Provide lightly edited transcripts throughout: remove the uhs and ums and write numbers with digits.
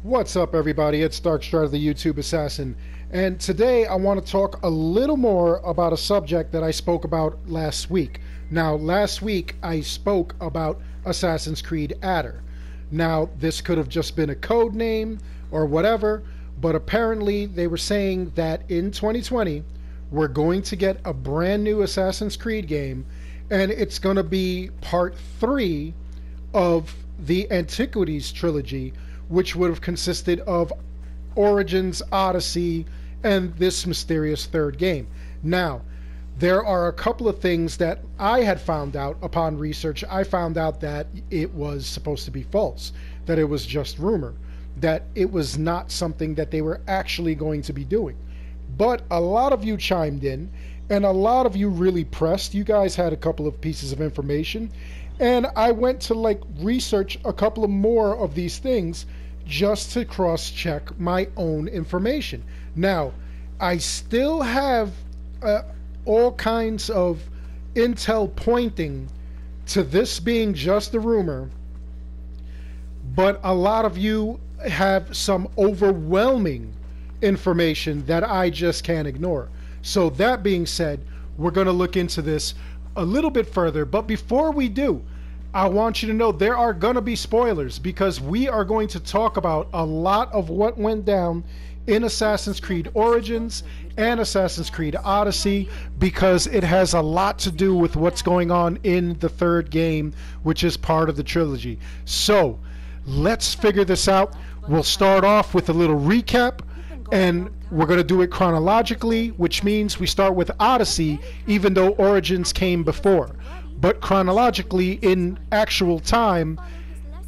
What's up, everybody? It's Darkstrider, the YouTube Assassin, and today I want to talk a little more about a subject that I spoke about last week. Now, last week I spoke about Assassin's Creed Adder. Now, this could have just been a code name or whatever, but apparently they were saying that in 2020 we're going to get a brand new Assassin's Creed game, and it's going to be part 3 of the Antiquities trilogy, which would have consisted of Origins, Odyssey, and this mysterious third game. Now, there are a couple of things that I had found out upon research. I found out that it was supposed to be false, that it was just rumor, that it was not something that they were actually going to be doing. But a lot of you chimed in, and a lot of you really pressed. You guys had a couple of pieces of information, and I went to research a couple of more of these things just to cross-check my own information. Now, I still have all kinds of intel pointing to this being just a rumor, but a lot of you have some overwhelming information that I just can't ignore. So that being said, we're going to look into this a little bit further, but before we do, I want you to know there are going to be spoilers, because we are going to talk about a lot of what went down in Assassin's Creed Origins and Assassin's Creed Odyssey, because it has a lot to do with what's going on in the third game, which is part of the trilogy. So let's figure this out. We'll start off with a little recap, and we're going to do it chronologically, which means we start with Odyssey, even though Origins came before. But chronologically, in actual time,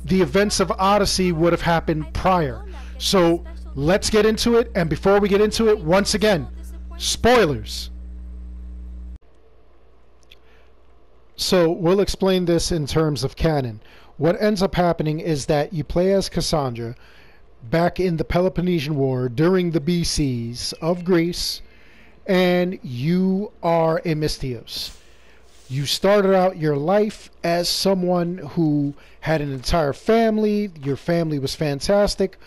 the events of Odyssey would have happened prior. So let's get into it, and before we get into it, once again, spoilers. So we'll explain this in terms of canon. What ends up happening is that you play as Cassandra back in the Peloponnesian War during the BCs of Greece, and you are a Mystios. You started out your life as someone who had an entire family. Your family was fantastic,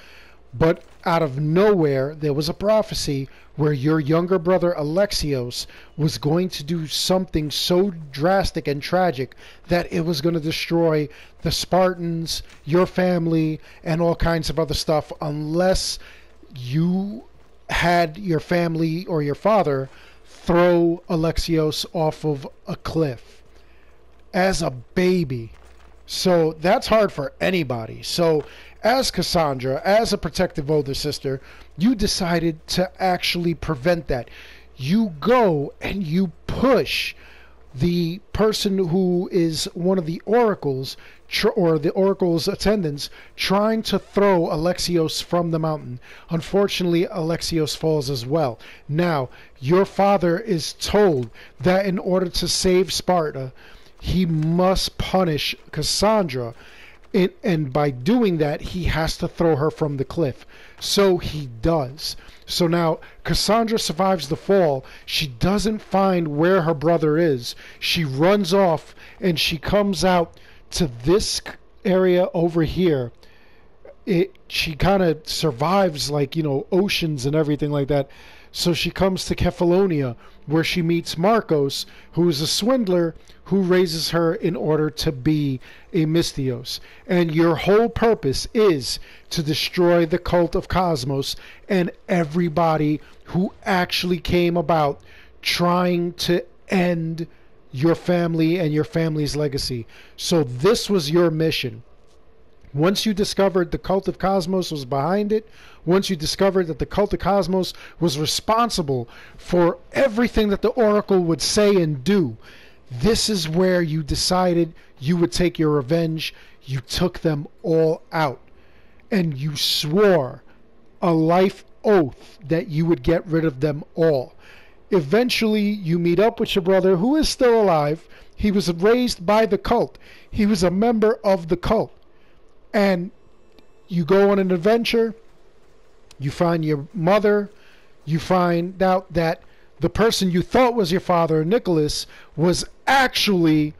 but out of nowhere there was a prophecy where your younger brother Alexios was going to do something so drastic and tragic that it was going to destroy the Spartans, your family, and all kinds of other stuff, unless you had your family or your father throw Alexios off of a cliff as a baby. So that's hard for anybody. So as Cassandra, as a protective older sister, you decided to actually prevent that. You go and you push the person who is one of the oracles, or the oracle's attendants, trying to throw Alexios from the mountain. Unfortunately, Alexios falls as well. Now, your father is told that in order to save Sparta, he must punish Cassandra, and by doing that, he has to throw her from the cliff. So he does. So now Cassandra survives the fall. She doesn't find where her brother is. She runs off, and she comes out to this area over here. She kind of survives, oceans and everything like that. So she comes to Kephallonia, where she meets Marcos, who is a swindler who raises her in order to be a Mystios. And your whole purpose is to destroy the cult of Cosmos and everybody who actually came about trying to end your family and your family's legacy. So this was your mission. Once you discovered the cult of Cosmos was behind it, once you discovered that the cult of Cosmos was responsible for everything that the Oracle would say and do, this is where you decided you would take your revenge. You took them all out, and you swore a life oath that you would get rid of them all. Eventually, you meet up with your brother, who is still alive. He was raised by the cult. He was a member of the cult. And you go on an adventure, you find your mother, you find out that the person you thought was your father, Nicholas, was actually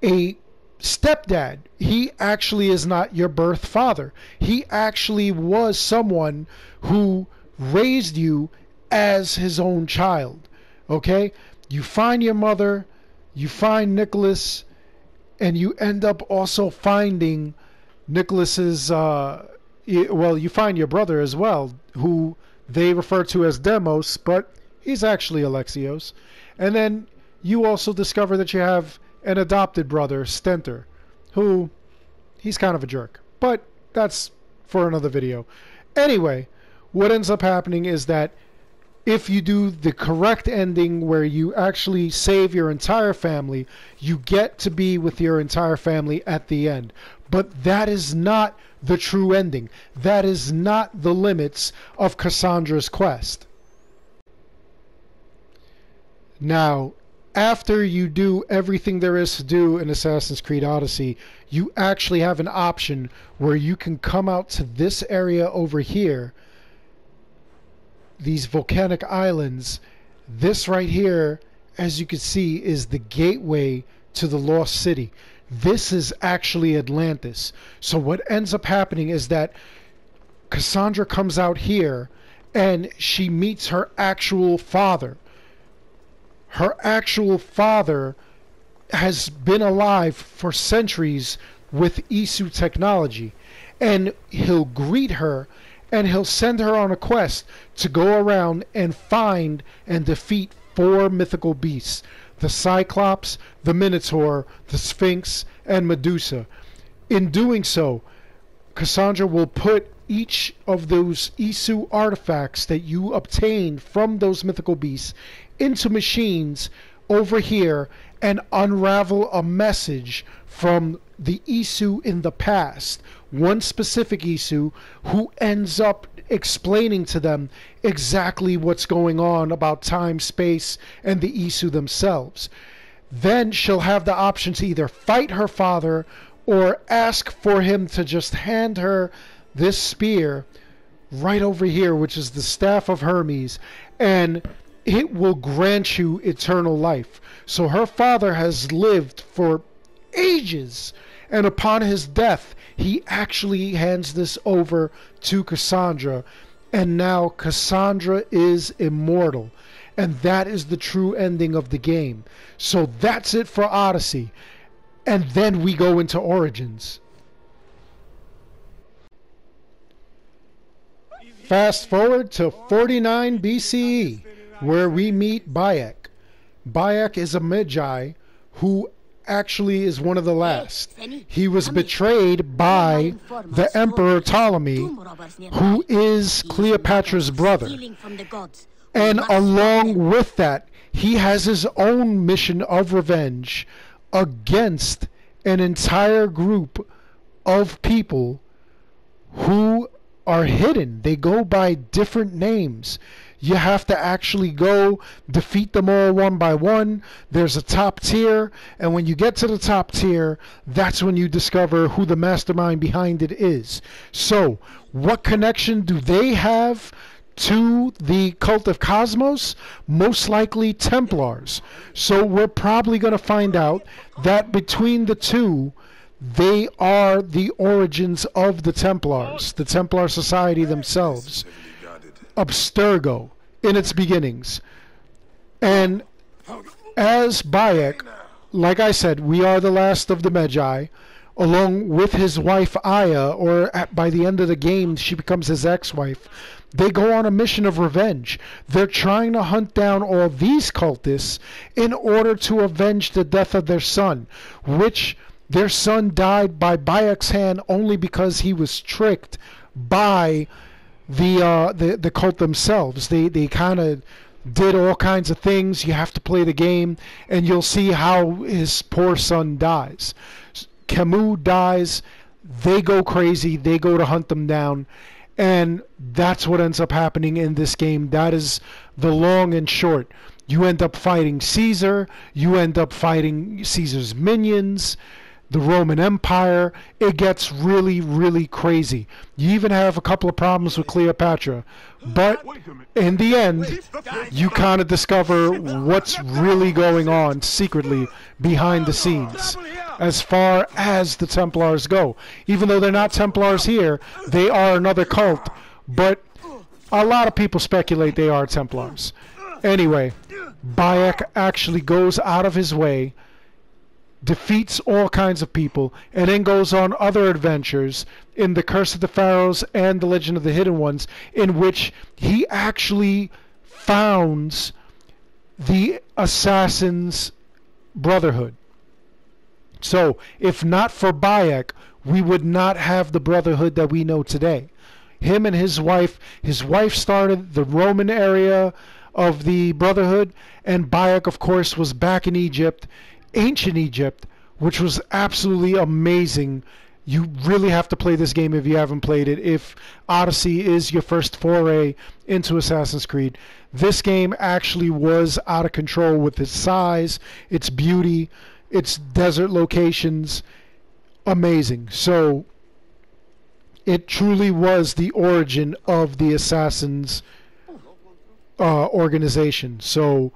a stepdad. He actually is not your birth father. He actually was someone who raised you as his own child. Okay? You find your mother, you find Nicholas, and you end up also finding Nicholas's, well, you find your brother as well, who they refer to as Demos, but he's actually Alexios. And then you also discover that you have an adopted brother, Stentor, who, he's kind of a jerk. But that's for another video. Anyway, what ends up happening is that if you do the correct ending where you actually save your entire family, you get to be with your entire family at the end. But that is not the true ending. That is not the limits of Cassandra's quest. Now, after you do everything there is to do in Assassin's Creed Odyssey, you actually have an option where you can come out to this area over here, these volcanic islands. This right here, as you can see, is the gateway to the Lost City. This is actually Atlantis. So what ends up happening is that Cassandra comes out here and she meets her actual father. Her actual father has been alive for centuries with Isu technology, and he'll greet her and he'll send her on a quest to go around and find and defeat 4 mythical beasts: the Cyclops, the Minotaur, the Sphinx, and Medusa. In doing so, Cassandra will put each of those Isu artifacts that you obtain from those mythical beasts into machines over here and unravel a message from the Isu in the past, one specific Isu, who ends up explaining to them exactly what's going on about time, space, and the Isu themselves. Then she'll have the option to either fight her father or ask for him to just hand her this spear right over here, which is the Staff of Hermes, and it will grant you eternal life. So her father has lived for ages, and upon his death, he actually hands this over to Cassandra, and now Cassandra is immortal. And that is the true ending of the game. So that's it for Odyssey. And then we go into Origins. Fast forward to 49 BCE, where we meet Bayek. Bayek is a Magi who actually is one of the last. He was betrayed by the Emperor Ptolemy, who is Cleopatra's brother. And along with that, he has his own mission of revenge against an entire group of people who are hidden. They go by different names. You have to actually go defeat them all one by one. There's a top tier, and when you get to the top tier, that's when you discover who the mastermind behind it is. So, what connection do they have to the cult of Cosmos? Most likely Templars. So we're probably going to find out that between the two, they are the origins of the Templars, the Templar Society themselves. Abstergo in its beginnings. And as Bayek, like I said, we are the last of the Magi, along with his wife Aya, or by the end of the game she becomes his ex-wife. They go on a mission of revenge. They're trying to hunt down all these cultists in order to avenge the death of their son, which their son died by Bayek's hand only because he was tricked by the cult themselves. They kind of did all kinds of things. You have to play the game, and you'll see how his poor son dies. Camus dies. They go crazy. They go to hunt them down. And that's what ends up happening in this game. That is the long and short. You end up fighting Caesar. You end up fighting Caesar's minions. the Roman Empire. It gets really, really crazy. You even have a couple of problems with Cleopatra. But in the end, you kind of discover what's really going on secretly behind the scenes as far as the Templars go. Even though they're not Templars here, they are another cult. But a lot of people speculate they are Templars. Anyway, Bayek actually goes out of his way, defeats all kinds of people, and then goes on other adventures in the Curse of the Pharaohs and the Legend of the Hidden Ones, in which he actually founds the Assassin's Brotherhood. So, if not for Bayek, we would not have the Brotherhood that we know today. Him and his wife started the Roman area of the Brotherhood, and Bayek, of course, was back in Egypt, ancient Egypt, which was absolutely amazing. You really have to play this game if you haven't played it. If Odyssey is your first foray into Assassin's Creed, this game actually was out of control with its size, its beauty, its desert locations. Amazing. So it truly was the origin of the Assassin's organization. So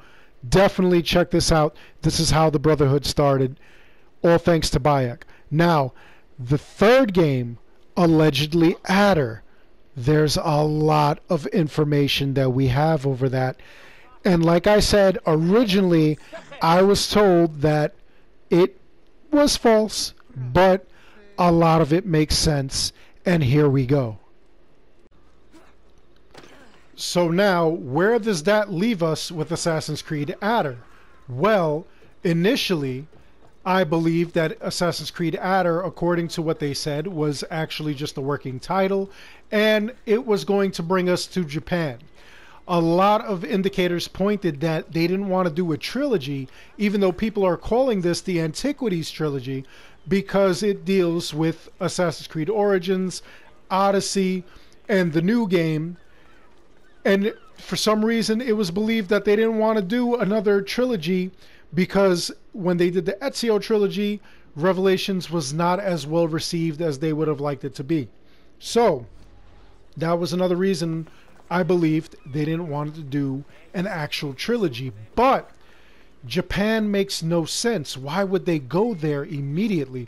definitely check this out. This is how the Brotherhood started, all thanks to Bayek. Now, the third game, allegedly Adder. There's a lot of information that we have over that. And like I said, originally I was told that it was false, but a lot of it makes sense. And here we go. So now, where does that leave us with Assassin's Creed Adder? Well, initially, I believe that Assassin's Creed Adder, according to what they said, was actually just a working title, and it was going to bring us to Japan. A lot of indicators pointed that they didn't want to do a trilogy, even though people are calling this the Antiquities trilogy, because it deals with Assassin's Creed Origins, Odyssey, and the new game. And for some reason, it was believed that they didn't want to do another trilogy because when they did the Ezio trilogy, Revelations was not as well received as they would have liked it to be. So, that was another reason I believed they didn't want to do an actual trilogy. But Japan makes no sense. Why would they go there immediately?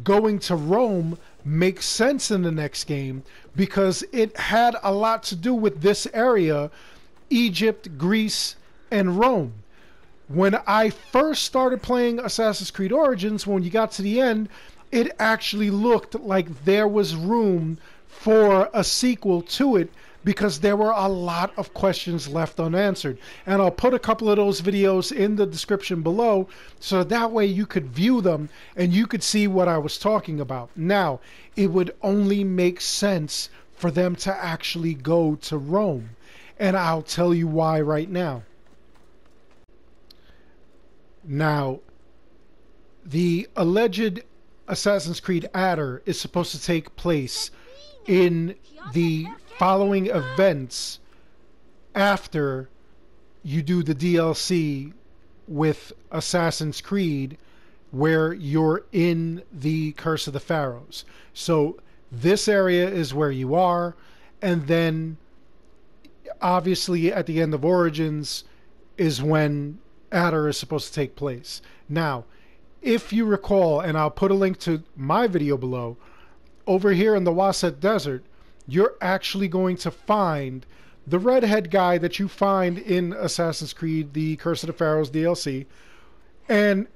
Going to Rome makes sense in the next game because it had a lot to do with this area, Egypt, Greece, and Rome. When I first started playing Assassin's Creed Origins, when you got to the end, it actually looked like there was room for a sequel to it because there were a lot of questions left unanswered. And I'll put a couple of those videos in the description below so that way you could view them and you could see what I was talking about. Now, it would only make sense for them to actually go to Rome. And I'll tell you why right now. Now, the alleged Assassin's Creed Adder is supposed to take place in the following events after you do the DLC with Assassin's Creed where you're in the Curse of the Pharaohs. So this area is where you are, and then obviously at the end of Origins is when Adder is supposed to take place. Now, if you recall, and I'll put a link to my video below, over here in the Waset Desert, you're actually going to find the redhead guy that you find in Assassin's Creed, the Curse of the Pharaohs DLC, and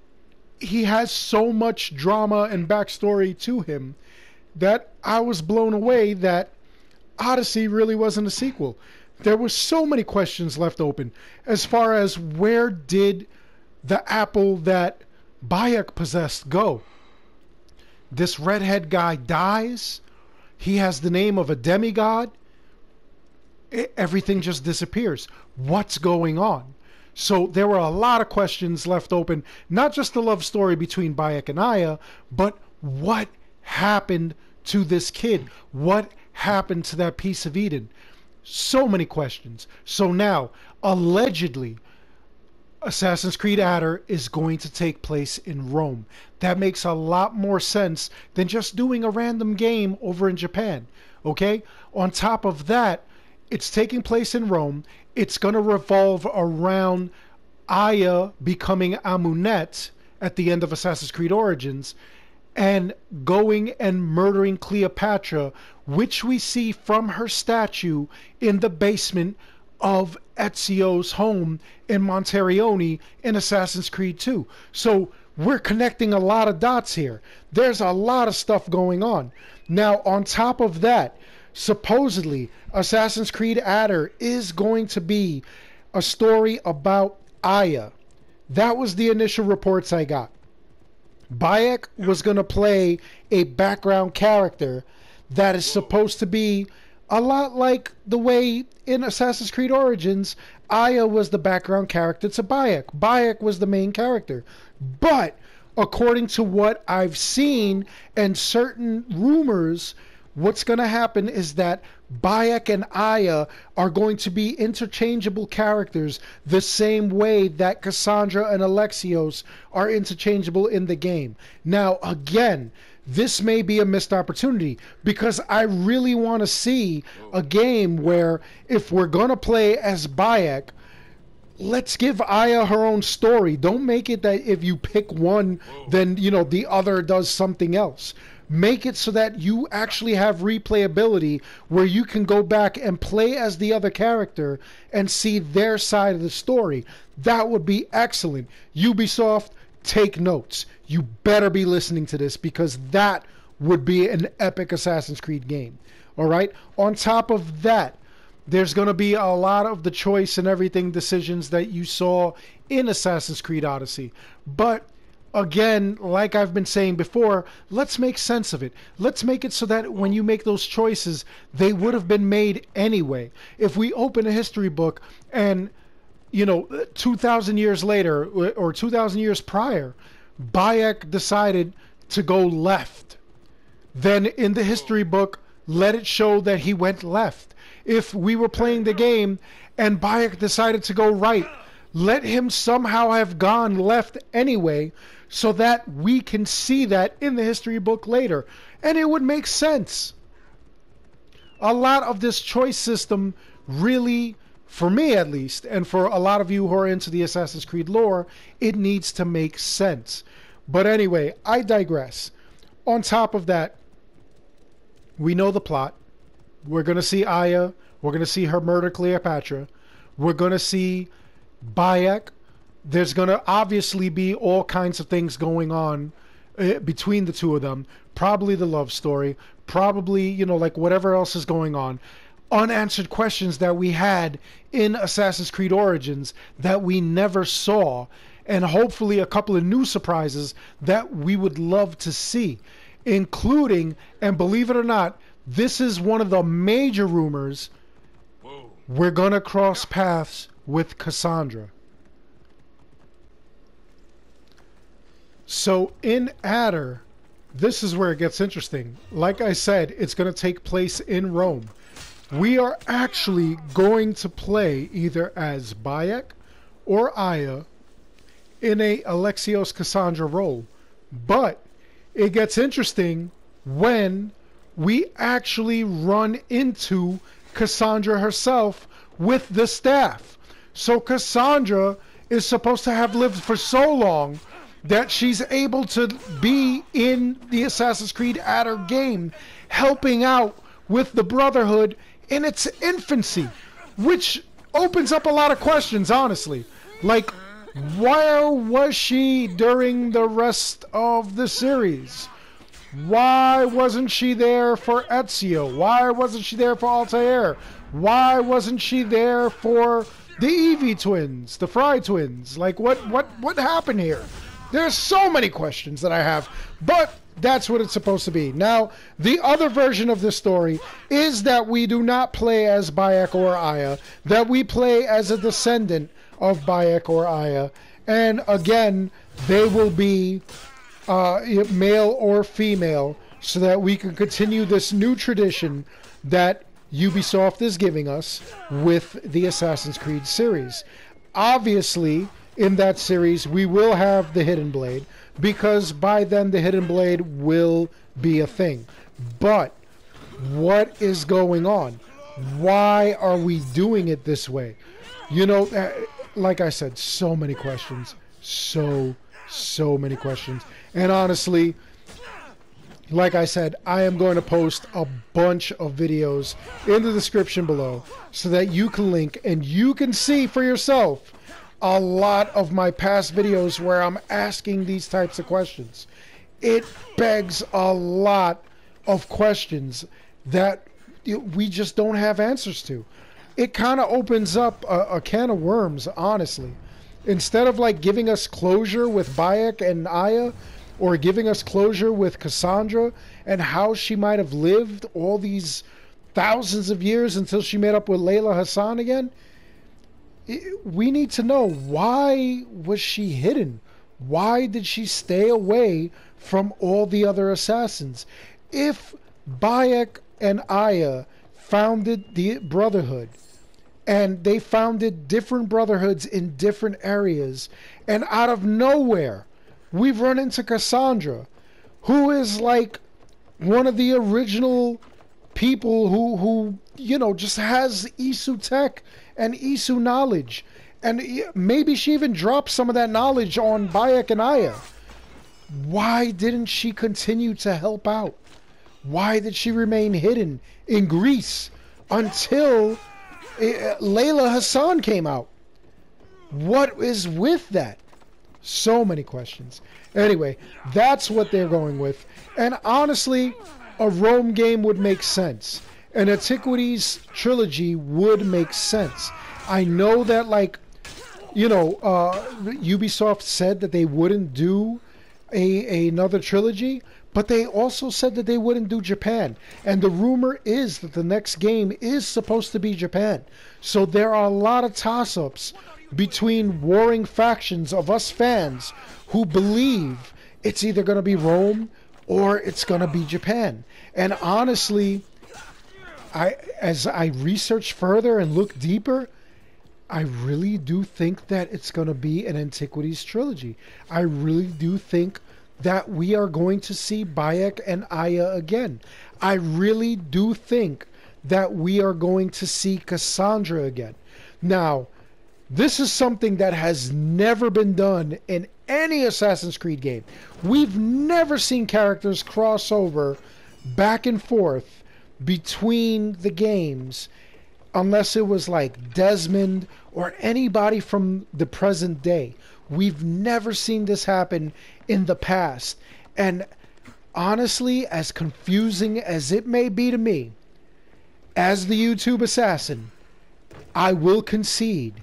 he has so much drama and backstory to him that I was blown away that Odyssey really wasn't a sequel. There were so many questions left open as far as where did the apple that Bayek possessed go? This redhead guy dies. He has the name of a demigod. Everything just disappears. What's going on? So there were a lot of questions left open, not just the love story between Bayek and Aya, but what happened to this kid? What happened to that piece of Eden? So many questions. So now, allegedly, Assassin's Creed Adder is going to take place in Rome. That makes a lot more sense than just doing a random game over in Japan. Okay? On top of that, it's taking place in Rome. It's going to revolve around Aya becoming Amunet at the end of Assassin's Creed Origins and going and murdering Cleopatra, which we see from her statue in the basement of Ezio's home in Monterione in Assassin's Creed 2. So we're connecting a lot of dots here. There's a lot of stuff going on. Now, on top of that, supposedly Assassin's Creed Adder is going to be a story about Aya. That was the initial reports I got. Bayek was going to play a background character that is supposed to be a lot like the way in Assassin's Creed Origins, Aya was the background character to Bayek. Bayek was the main character. But according to what I've seen and certain rumors, what's going to happen is that Bayek and Aya are going to be interchangeable characters the same way that Cassandra and Alexios are interchangeable in the game. Now, again, this may be a missed opportunity because I really want to see a game where if we're going to play as Bayek, let's give Aya her own story. Don't make it that if you pick one, then, you know, the other does something else. Make it so that you actually have replayability where you can go back and play as the other character and see their side of the story. That would be excellent. Ubisoft, take notes. You better be listening to this because that would be an epic Assassin's Creed game. All right? On top of that, there's going to be a lot of the choice and everything decisions that you saw in Assassin's Creed Odyssey. But again, like I've been saying before, let's make sense of it. Let's make it so that when you make those choices, they would have been made anyway. If we open a history book and, you know, 2,000 years later or 2,000 years prior, Bayek decided to go left, then in the history book, let it show that he went left. If we were playing the game and Bayek decided to go right, let him somehow have gone left anyway, so that we can see that in the history book later. And it would make sense. A lot of this choice system really, for me at least, and for a lot of you who are into the Assassin's Creed lore, it needs to make sense. But anyway, I digress. On top of that, we know the plot. We're going to see Aya. We're going to see her murder Cleopatra. We're going to see Bayek. There's going to obviously be all kinds of things going on between the two of them. Probably the love story. Probably, you know, like whatever else is going on. Unanswered questions that we had in Assassin's Creed Origins that we never saw. And hopefully a couple of new surprises that we would love to see. Including, and believe it or not, this is one of the major rumors. We're going to cross paths with Cassandra. So in Adder, this is where it gets interesting. Like I said, it's going to take place in Rome. We are actually going to play either as Bayek or Aya in a Alexios Cassandra role. But it gets interesting when we actually run into Cassandra herself with the staff. So Cassandra is supposed to have lived for so long that she's able to be in the Assassin's Creed Adder game, helping out with the Brotherhood in its infancy, which opens up a lot of questions, honestly. Like, where was she during the rest of the series? Why wasn't she there for Ezio? Why wasn't she there for Altair? Why wasn't she there for the Evie twins, the Fry twins? Like, what happened here? There's so many questions that I have, but that's what it's supposed to be. Now, the other version of this story is that we do not play as Bayek or Aya, that we play as a descendant of Bayek or Aya, and again, they will be male or female, so that we can continue this new tradition that Ubisoft is giving us with the Assassin's Creed series. Obviously, in that series, we will have the Hidden Blade, because by then the Hidden Blade will be a thing. But what is going on? Why are we doing it this way? You know, like I said, so many questions. So many questions. And honestly, like I said, I am going to post a bunch of videos in the description below so that you can link and you can see for yourself a lot of my past videos where I'm asking these types of questions. It begs a lot of questions that we just don't have answers to. It kind of opens up a can of worms, honestly. Instead of like giving us closure with Bayek and Aya, or giving us closure with Cassandra and how she might have lived all these thousands of years until she met up with Layla Hassan again, we need to know, why was she hidden? Why did she stay away from all the other assassins? If Bayek and Aya founded the Brotherhood, and they founded different brotherhoods in different areas, and out of nowhere we've run into Cassandra, who is like one of the original people who you know, just has Isu tech and Isu knowledge, and maybe she even dropped some of that knowledge on Bayek and Aya. Why didn't she continue to help out? Why did she remain hidden in Greece until Layla Hassan came out? What is with that? So many questions. Anyway, that's what they're going with. And honestly, a Rome game would make sense. An Antiquities trilogy would make sense. I know that, like, you know, Ubisoft said that they wouldn't do another trilogy, but they also said that they wouldn't do Japan. And the rumor is that the next game is supposed to be Japan. So there are a lot of toss-ups between warring factions of us fans who believe it's either going to be Rome or it's going to be Japan. And honestly, as I research further and look deeper, I really do think that it's going to be an Antiquities trilogy. I really do think that we are going to see Bayek and Aya again. I really do think that we are going to see Cassandra again. Now, this is something that has never been done in any Assassin's Creed game. We've never seen characters cross over back and forth between the games, unless it was like Desmond or anybody from the present day. We've never seen this happen in the past. And honestly, as confusing as it may be to me, as the YouTube assassin, I will concede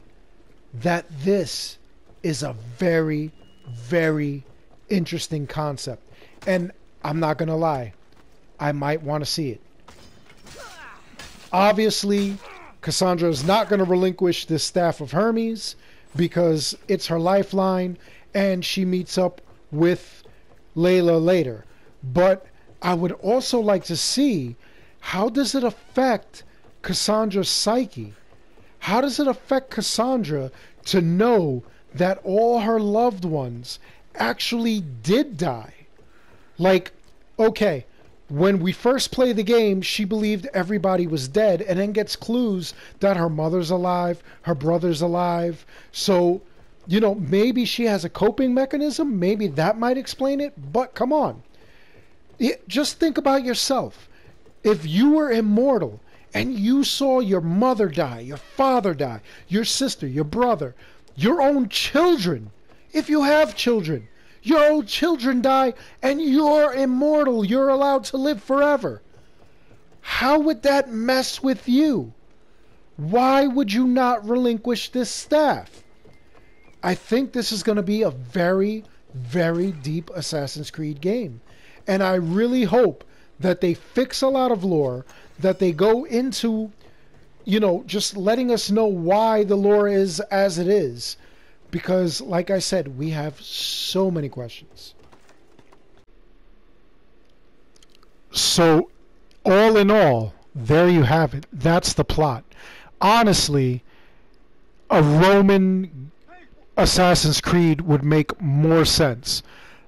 that this is a very, very interesting concept. And I'm not going to lie, I might want to see it. Obviously, Cassandra is not going to relinquish this Staff of Hermes because it's her lifeline and she meets up with Layla later. But I would also like to see, how does it affect Cassandra's psyche? How does it affect Cassandra to know that all her loved ones actually did die? Like, okay, when we first play the game, she believed everybody was dead, and then gets clues that her mother's alive, her brother's alive. So, you know, maybe she has a coping mechanism. Maybe that might explain it. But come on. Just think about yourself. If you were immortal and you saw your mother die, your father die, your sister, your brother, your own children, if you have children, your own children die, and you're immortal, you're allowed to live forever, how would that mess with you? Why would you not relinquish this staff? I think this is going to be a very, very deep Assassin's Creed game. And I really hope that they fix a lot of lore, that they go into, you know, just letting us know why the lore is as it is. Because, like I said, we have so many questions. So, all in all, there you have it. That's the plot. Honestly, a Roman Assassin's Creed would make more sense.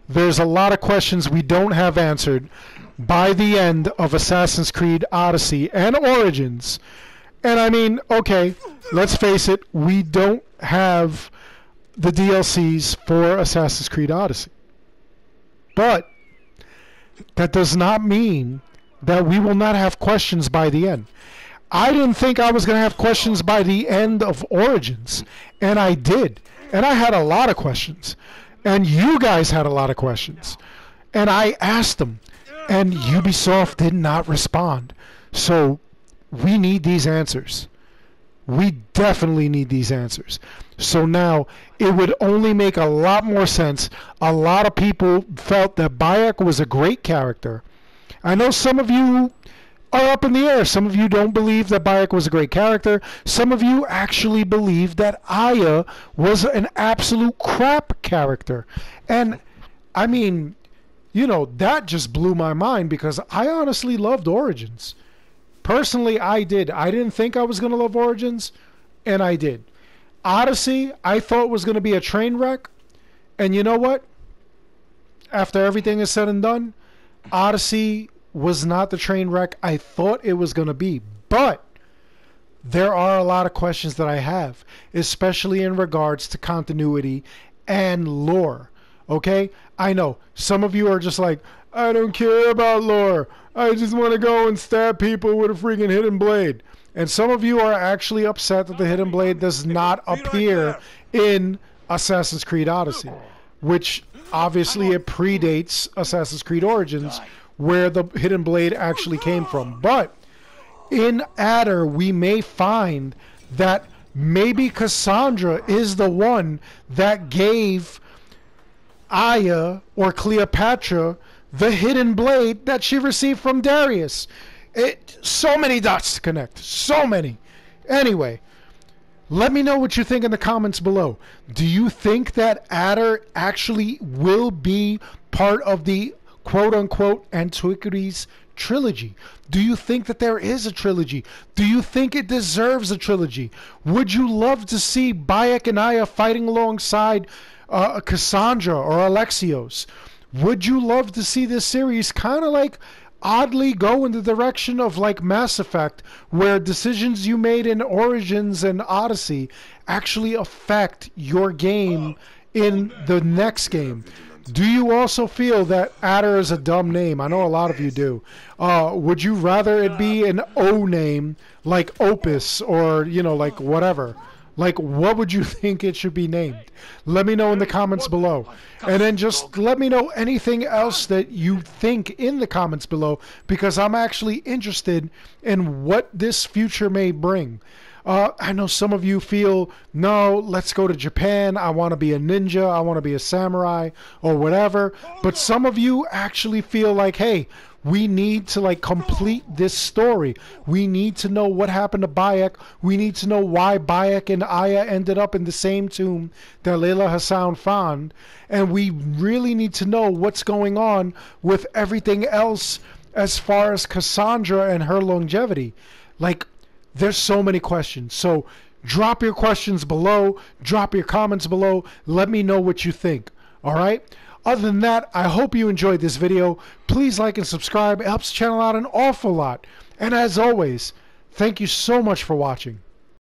There's a lot of questions we don't have answered by the end of Assassin's Creed Odyssey and Origins. And I mean, okay, let's face it, we don't have the DLCs for Assassin's Creed Odyssey. But that does not mean that we will not have questions by the end. I didn't think I was going to have questions by the end of Origins, and I did. And I had a lot of questions. And you guys had a lot of questions. And I asked them, and Ubisoft did not respond. So we need these answers. We definitely need these answers. So now it would only make a lot more sense. A lot of people felt that Bayek was a great character. I know some of you are up in the air. Some of you don't believe that Bayek was a great character. Some of you actually believe that Aya was an absolute crap character. And I mean, you know, that just blew my mind because I honestly loved Origins. Personally, I did. I didn't think I was going to love Origins, and I did. Odyssey, I thought was going to be a train wreck. And you know what? After everything is said and done, Odyssey was not the train wreck I thought it was going to be. But there are a lot of questions that I have, especially in regards to continuity and lore. Okay? I know some of you are just like, I don't care about lore. I just want to go and stab people with a freaking hidden blade. And some of you are actually upset that the hidden blade does not appear in Assassin's Creed Odyssey, which obviously it predates Assassin's Creed Origins, where the hidden blade actually came from. But in Adder, we may find that maybe Cassandra is the one that gave Aya or Cleopatra the hidden blade that she received from Darius. So many dots to connect. So many. Anyway, let me know what you think in the comments below. Do you think that Adder actually will be part of the quote-unquote Antiquities trilogy? Do you think that there is a trilogy? Do you think it deserves a trilogy? Would you love to see Bayek and Aya fighting alongside Cassandra or Alexios? Would you love to see this series kind of like oddly go in the direction of like Mass Effect, where decisions you made in Origins and Odyssey actually affect your game in the next game? Do you also feel that Adder is a dumb name? I know a lot of you do. Would you rather it be an O name like Opus or, you know, like whatever? Like, what would you think it should be named? Let me know in the comments below. And then just let me know anything else that you think in the comments below, because I'm actually interested in what this future may bring. I know some of you feel, no, let's go to Japan. I want to be a ninja. I want to be a samurai or whatever. But some of you actually feel like, hey, we need to like complete this story. We need to know what happened to Bayek. We need to know why Bayek and Aya ended up in the same tomb that Layla Hassan found. And we really need to know what's going on with everything else as far as Cassandra and her longevity. Like, there's so many questions. So drop your questions below. Drop your comments below. Let me know what you think. All right? Other than that, I hope you enjoyed this video. Please like and subscribe. It helps the channel out an awful lot. And as always, thank you so much for watching.